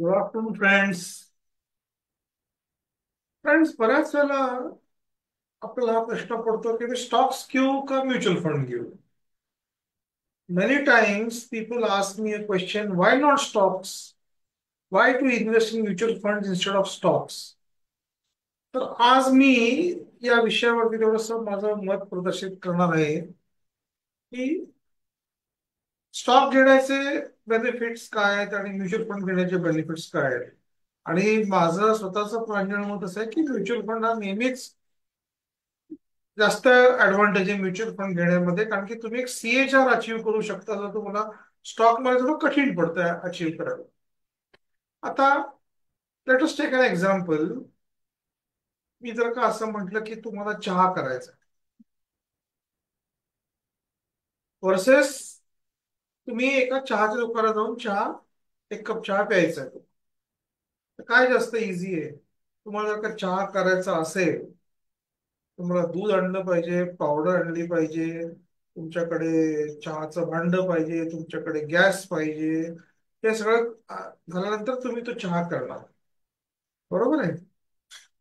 Good afternoon friends. बऱ्याच वेळेला आपल्याला हा प्रश्न पडतो की मी स्टॉक्स घेऊ का म्युच्युअल फंड घेऊ. Many times people ask me a question, why not stocks, why to invest in mutual fund instead of stocks. तर आज मी या विषयावरती थोडस माझं मत प्रदर्शित करणार आहे की स्टॉक घेण्याचे बेनिफिट्स काय आहेत आणि म्युच्युअल फंड घेण्याचे बेनिफिट्स काय आहेत. आणि माझं स्वतःचं प्रांजळ मत असं आहे की म्युच्युअल फंड हा नेहमीच जास्त ऍडव्हान्टेज आहे म्युच्युअल फंड घेण्यामध्ये, कारण की तुम्ही एक CHR अचीव्ह करू शकता जर तुम्हाला स्टॉक मध्ये थोडं कठीण पडतं अचीव्ह करायला. आता let us take an example. मी जर का असं म्हटलं की तुम्हाला चहा करायचा वर्सेस तुम्ही एका चहाच्या दुकानात जाऊन एक कप चहा प्यायचा आहे, तर काय जास्त इझी आहे. तुम्हाला जर का चहा करायचा असेल, तुम्हाला दूध आणलं पाहिजे, पावडर आणली पाहिजे, तुमच्याकडे चहाचं भांड पाहिजे, तुमच्याकडे गॅस पाहिजे. हे सगळं झाल्यानंतर तुम्ही तो चहा करणार, बरोबर आहे.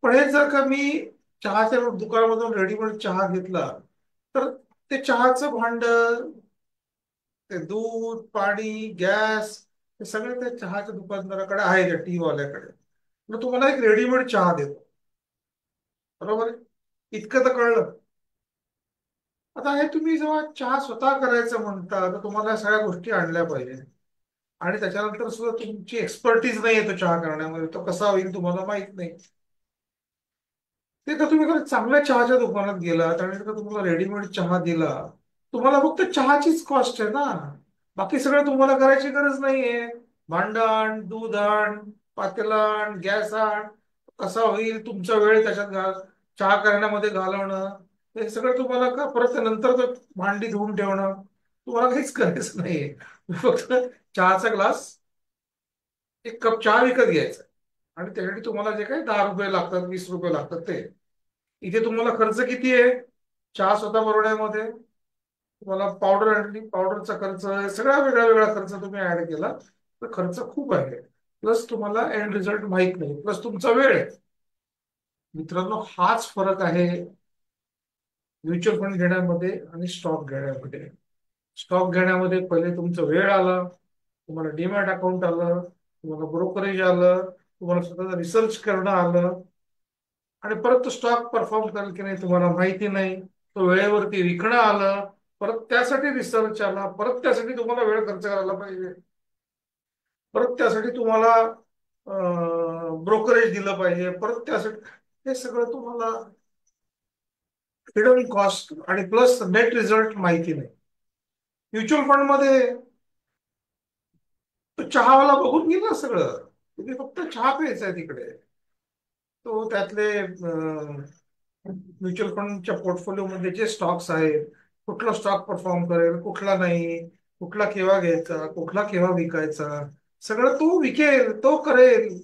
पण हे जर का मी चहाच्या दुकानामधून रेडीमेड चहा घेतला, तर ते चहाचं भांड, ते दूध, पाणी, गॅस, हे सगळं त्या चहाच्या दुकानदाराकडे आहे, त्या टी वाल्याकडे. मग तुम्हाला एक रेडीमेड चहा देतो, बरोबर आहे. इतकं तर कळलं. आता हे तुम्ही जेव्हा चहा स्वतः करायचं म्हणता, तर तुम्हाला या सगळ्या गोष्टी आणल्या पाहिजे. आणि त्याच्यानंतर सुद्धा तुमची एक्सपर्टीज नाही आहे तो चहा करण्यामध्ये, तो कसा होईल तुम्हाला माहित नाही. ते तर तुम्ही जर चांगल्या चहाच्या दुकानात गेलात आणि जर का तुम्हाला रेडीमेड चहा दिला, तुम्हाला फक्त चहाचीच कॉस्ट आहे ना. बाकी सगळं तुम्हाला करायची गरज नाहीये. भांड आण, दूध आण, पातेला आण, गॅस आण, कसा होईल तुमचा वेळ त्याच्यात चहा करण्यामध्ये घालवणं, हे सगळं तुम्हाला का परत नंतर तर भांडी धुवून ठेवणं, तुम्हाला काहीच करायचं नाहीये. फक्त चहाचा ग्लास, एक कप चहा विकत घ्यायचा, आणि त्यासाठी तुम्हाला जे काही 10 रुपये लागतात, 20 रुपये लागतात ते. इथे तुम्हाला खर्च किती आहे चहा स्वतः बनवण्यामध्ये. तुम्हाला पावडर आणली, पावडरचा खर्च, सगळा वेगळा वेगळा खर्च तुम्ही ऍड केला, तर खर्च खूप आहे. प्लस तुम्हाला एंड रिझल्ट माहित नाही, प्लस तुमचा वेळ आहे. मित्रांनो, हाच फरक आहे म्युच्युअल फंड घेण्यामध्ये आणि स्टॉक घेण्यामध्ये. स्टॉक घेण्यामध्ये पहिले तुमचा वेळ आला, तुम्हाला डीमॅट अकाउंट आलं, तुम्हाला ब्रोकरेज आलं, तुम्हाला स्वतःचा रिसर्च करणं आलं, आणि परत तो स्टॉक परफॉर्म करेल की नाही तुम्हाला माहिती नाही. तो वेळेवरती विकणं आलं, परत त्यासाठी रिसर्च आला, परत त्यासाठी तुम्हाला वेळ खर्च करायला पाहिजे, परत त्यासाठी तुम्हाला ब्रोकरेज दिलं पाहिजे, परत त्यासाठी हे सगळं तुम्हाला हिडन कॉस्ट आणि प्लस नेट रिझल्ट माहिती नाही. म्युच्युअल फंड मध्ये तो चहावाला बघून गेला सगळं, तुम्ही फक्त चहा प्यायचा आहे तिकडे. तो त्यातले म्युच्युअल फंडच्या पोर्टफोलिओमध्ये जे स्टॉक्स आहेत, कुठला स्टॉक परफॉर्म करेल, कुठला नाही, कुठला केव्हा घ्यायचा, कुठला केव्हा विकायचा, सगळं तो विकेल, तो करेल.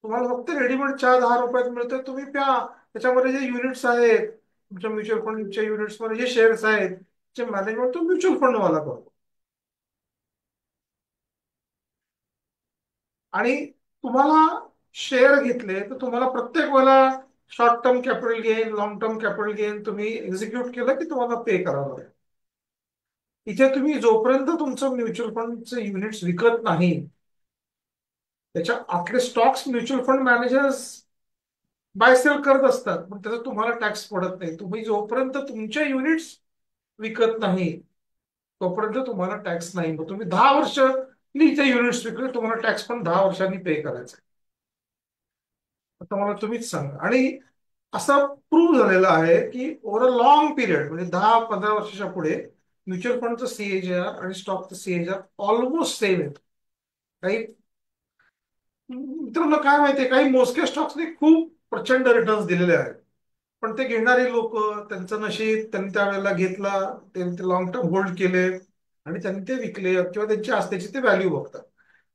तुम्हाला फक्त रेडीमेड चहा 10 रुपयात मिळतोय, तुम्ही प्या. त्याच्यामध्ये जे युनिट्स आहेत, तुमच्या म्युच्युअल फंडच्या युनिट्स मध्ये जे शेअर्स आहेत, जे मॅनेजमेंट तो म्युच्युअल फंड वाला करतो. आणि तुम्हाला शेअर घेतले तर तुम्हाला प्रत्येक वेळेला short term capital gain, long term capital gain तुम्ही एक्झिक्यूट केलं की तुम्हाला पे करावं लागेल. इथे तुम्ही जोपर्यंत तुमचं म्युच्युअल फंडचे युनिट्स विकत नाही, त्याच्या आतले stocks mutual fund managers buy sell करत असतात, पण त्याचा तुम्हाला टॅक्स पडत नाही. तुम्ही जोपर्यंत तुमच्या युनिट्स विकत नाही, तोपर्यंत तुम्हाला टॅक्स नाही. मग तुम्ही 10 वर्ष ते युनिट्स विकले, तुम्हाला टॅक्स पण 10 वर्षांनी पे करायचा आहे. आता मला तुम्हीच सांगा. आणि असं प्रूव्ह झालेलं आहे की ओव्हर अ लॉंग पिरियड, म्हणजे 10-15 वर्षाच्या पुढे म्युच्युअल फंडचं CAGR आणि स्टॉकचं CAGR ऑलमोस्ट सेम येतं. काही मित्रांनो काय माहितीये, काही मोजक्या स्टॉक्सने खूप प्रचंड रिटर्न्स दिलेले आहेत, पण ते घेणारे लोक, त्यांचं नशीब, त्यांनी त्यावेळेला घेतला, ते लॉंग टर्म होल्ड केले आणि त्यांनी ते विकले किंवा त्यांची असल्याची ते व्हॅल्यू बघतात.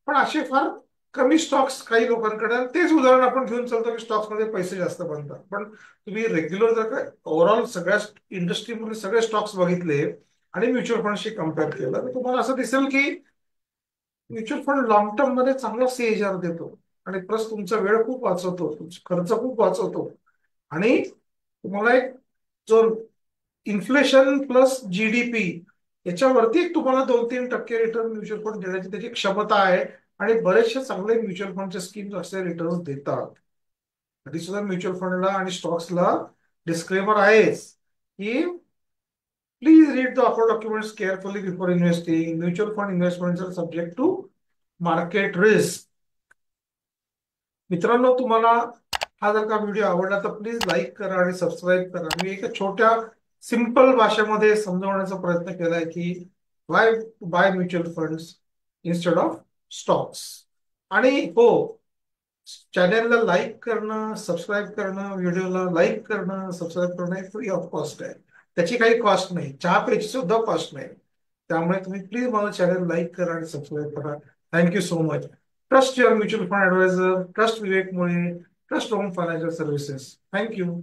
पण असे फार कमी स्टॉक्स काही लोकांकडे आहेत. तेच उदाहरण आपण घेऊन चालतो की स्टॉक्स मध्ये पैसे जास्त बनतात, पण तुम्ही रेग्युलर जर का ओव्हरऑल सगळ्या इंडस्ट्रीमध्ये सगळे स्टॉक्स बघितले आणि म्युच्युअल फंडशी कम्पेअर केलं, तर तुम्हाला असं दिसेल की म्युच्युअल फंड लॉंग टर्म मध्ये चांगला CAGR देतो आणि प्लस तुमचा वेळ खूप वाचवतो, तुमचा खर्च खूप वाचवतो आणि तुम्हाला एक जो इन्फ्लेशन प्लस GDP याच्यावरती एक तुम्हाला 2-3% रिटर्न म्युच्युअल फंड देण्याची त्याची क्षमता आहे. आणि बरेचसे चांगले म्युच्युअल फंडचे स्कीम्स असे रिटर्न देतात. तरी सुद्धा म्युच्युअल फंडला आणि स्टॉक्सला डिस्क्लेमर आहेच की please read the offer documents carefully before investing. Mutual fund investment are subject to market risk. मित्रांनो, तुम्हाला हा जर का व्हिडिओ आवडला तर प्लीज लाईक करा आणि सबस्क्राईब करा. मी एका छोट्या सिंपल भाषेमध्ये समजवण्याचा प्रयत्न केलाय की why to buy mutual funds instead of stocks. आणि हो, चॅनेलला लाईक करणं, सबस्क्राईब करणं, व्हिडिओला लाईक करणं, सबस्क्राईब करणं हे फ्री ऑफ कॉस्ट आहे. त्याची काही कॉस्ट नाही, चहा प्यायची सुद्धा कॉस्ट नाही. त्यामुळे तुम्ही प्लीज मला चॅनल लाईक करा आणि सबस्क्राईब करा. Thank you so much. Trust your mutual fund advisor, trust Vivek Mule, trust home financial services. Thank you.